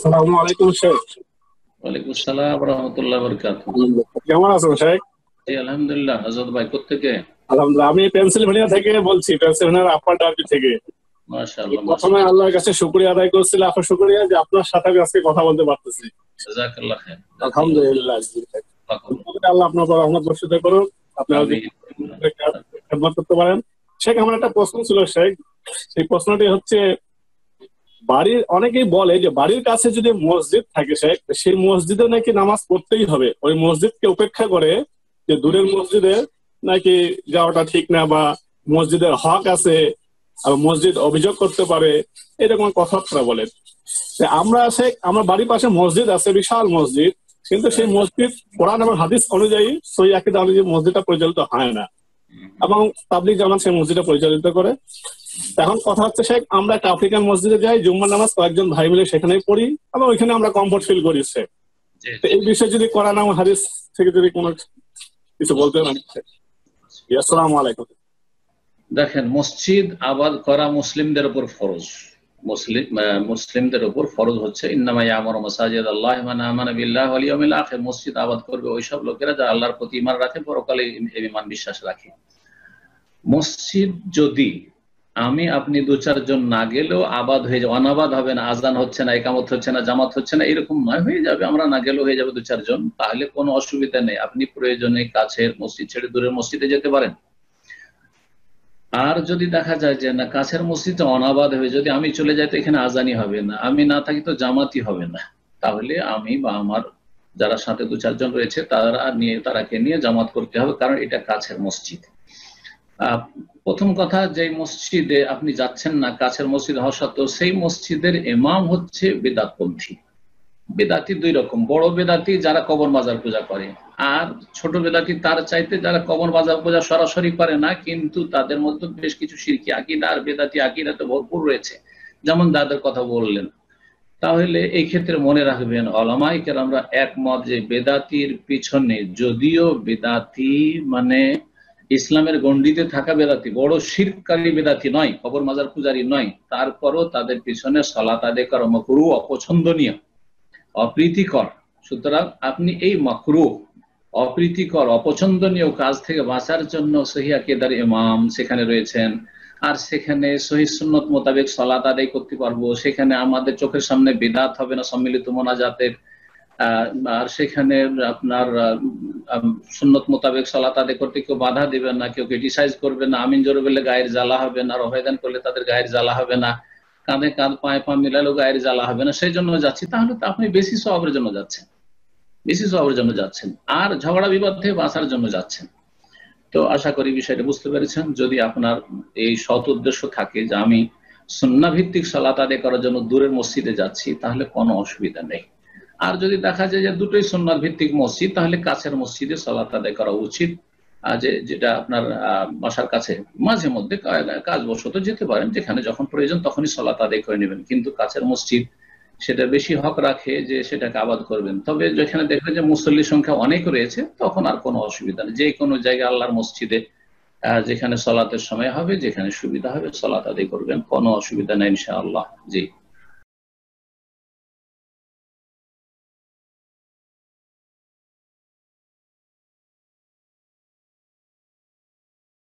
আসসালামু আলাইকুম শেখ। ওয়ালাইকুম আসসালাম ওয়া রাহমাতুল্লাহি ওয়া বারাকাতুহু। কেমন আছেন শেখ? জি আলহামদুলিল্লাহ। আজাদ ভাই কোত্থেকে? আলহামদুলিল্লাহ, আমি পেনসিলভেনিয়া থেকে বলছি, পেনসিলভেনিয়ার আপার ডার্বি থেকে। মাশাআল্লাহ প্রথমে মাশাআল্লাহ। আল্লাহর কাছে শুকরিয়া আদায় করছিলাম, আপনার শুকরিয়া যে আপনার সাথে আমি আজকে কথা বলতে পারতেছি। জাযাকাল্লাহ খাইর। জাযাকাল্লাহ। আলহামদুলিল্লাহ। দোয়া করুন। আল্লাহ আপনার উপর রহমত বর্ষিত করুন, আপনি আরো আমিন। খেদমত করতে পারেন। শেখ, আমার একটা প্রশ্ন ছিল শেখ। সেই প্রশ্নটি হচ্ছে, বাড়ির অনেকেই বলে যে বাড়ির কাছে যদি মসজিদ থাকে শেখ, সেই মসজিদে নাকি নামাজ পড়তেই হবে, ওই মসজিদকে উপেক্ষা করে যে দূরের মসজিদে নাকি যাওয়াটা ঠিক না, বা মসজিদের হক আছে আর মসজিদ অভিযোগ করতে পারে, এরকম কথাবার্তা বলে। তা আমরা শেখ, আমার বাড়ির পাশে মসজিদ আছে, বিশাল মসজিদ, কিন্তু সেই মসজিদ কোরআন এবং হাদিস অনুযায়ী, সহিহ আকীদা অনুযায়ী মসজিদটা পরিচালিত হয় না, এবং তাবলীগ জামাত সেই মসজিদটা পরিচালিত করে। এখন কথা হচ্ছে শেখ, আমরা একটা আফ্রিকান মসজিদে যাই, জুম্মার নামাজ কয়েকজন ভাই মিলে সেখানেই পড়ি, এবং ওইখানে আমরা কমফোর্ট ফিল করি শেখ। তো এই বিষয়ে যদি কোরআন এবং হাদিস থেকে যদি কোনো কিছু বলতেন। আসসালামু আলাইকুম। দেখেন, মসজিদ আবাদ করা মুসলিমদের উপর ফরজ। মুসলিমদের উপর ফরজ হচ্ছে ইন্নামা ইয়ামুরু মাসাজিদাল্লাহি মান আমানা বিল্লাহি ওয়াল ইয়াউমিল আখির। মসজিদ আবাদ করবে ওইসব লোকেরা যারা আল্লাহর প্রতি ঈমান রাখে, পরকালে ঈমান বিশ্বাস রাখে। মসজিদ যদি আপনি দু চারজন না গেলেও আবাদ হয়ে যাবে, অনাবাদ হবে না, আজান হচ্ছে না, ইকামত হচ্ছে না, জামাত হচ্ছে না, এরকম নয়, হয়ে যাবে, আমরা না গেলেও হয়ে যাবে দু চারজন, তাহলে কোনো অসুবিধা নেই। আপনি প্রয়োজনে কাছের মসজিদ ছেড়ে দূরের মসজিদে যেতে পারেন। আর যদি দেখা যায় যে না, কাছের মসজিদে অনাবাদ হবে, যদি আমি চলে যাই তো এখানে আজানি হবে না, আমি না থাকি তো জামাতি হবে না, তাহলে আমি বা আমার যারা সাথে দু চারজন রয়েছে তারাকে নিয়ে জামাত করতে হবে, কারণ এটা কাছের মসজিদ। প্রথম কথা, যে মসজিদে আপনি যাচ্ছেন না, কাছের মসজিদ হওয়া সত্ত্বেও, সেই মসজিদের ইমাম হচ্ছে বেদাতপন্থী। বেদাতি দুই রকম, বড় বেদাতি যারা কবর মাজার পূজা করে, আর ছোট বেদাতি তার চাইতে যারা কবর মাজার পূজা সরাসরি করে না, কিন্তু তাদের মধ্যে বেশ কিছু শিরকি আকীদা আর বেদাতি আকীদাতে ভরপুর রয়েছে, যেমন যাদের কথা বললেন। তাহলে এই ক্ষেত্রে মনে রাখবেন, উলামায়ে কেরামরা একমত যে বেদাতির পিছনে, যদিও বেদাতি মানে ইসলামের গণ্ডিতে থাকা বেদাতি, বড় শিরককারী বেদাতি নয়, কবর মাজার পূজারী নয়, তারপরও তাদের পিছনে সালাত আদায় করা মাকরুহ, অপছন্দনীয়, অপ্রীতিকর। সুতরাং আপনি এই মাকরুহ, অপ্রীতিকর, অপছন্দনীয় কাজ থেকে বাঁচার জন্য সহিহ আকীদার ইমাম সেখানে রয়েছেন, আর সেখানে সহিহ সুন্নত মোতাবেক সালাত আদায় করতে পারবো, সেখানে আমাদের চোখের সামনে বিদআত হবে না সম্মিলিত মোনাজাতের, আর সেখানে আপনার সুন্নত মোতাবেক সালাত আদায় করতে কেউ বাধা দিবেন না, কেউ ক্রিটিসাইজ করবে না, আমিন জোরে বললে গায়ের জ্বালা হবে না, রবেদান করলে তাদের গায়ের জ্বালা হবে না, কাঁধে কাঁধ পায়ে পা মিলালেও গায়ের জ্বালা হবে না, সেই জন্য যাচ্ছি। তাহলে তো আপনি বেশি সওয়াবের জন্য যাচ্ছেন, বেশি সওয়াবের জন্য যাচ্ছেন, আর ঝগড়া বিবাদ থেকে বাঁচার জন্য যাচ্ছেন। তো আশা করি বিষয়টা বুঝতে পেরেছেন। যদি আপনার এই সৎ উদ্দেশ্য থাকে যে আমি সুন্নাহ ভিত্তিক সালাত আদায় করার জন্য দূরের মসজিদে যাচ্ছি, তাহলে কোনো অসুবিধা নেই। আর যদি দেখা যায় যে দুটোই সুন্নাহ ভিত্তিক মসজিদ, তাহলে কাছের মসজিদে সালাত আদায় করা উচিত। যেটা আপনার বাসার কাছে, মাঝে মধ্যে কাজবশত যেতে পারেন, যেখানে যখন প্রয়োজন তখনই সালাত আদায় করে নেবেন, কিন্তু কাছের মসজিদ সেটা বেশি হক রাখে যে সেটাকে আবাদ করবেন। তবে যেখানে দেখবেন যে মুসল্লির সংখ্যা অনেক রয়েছে, তখন আর কোনো অসুবিধা নেই, যে কোনো জায়গায় আল্লাহর মসজিদে যেখানে সালাতের সময় হবে, যেখানে সুবিধা হবে সালাত আদায় করবেন, কোনো অসুবিধা নেই ইনশাআল্লাহ। জি।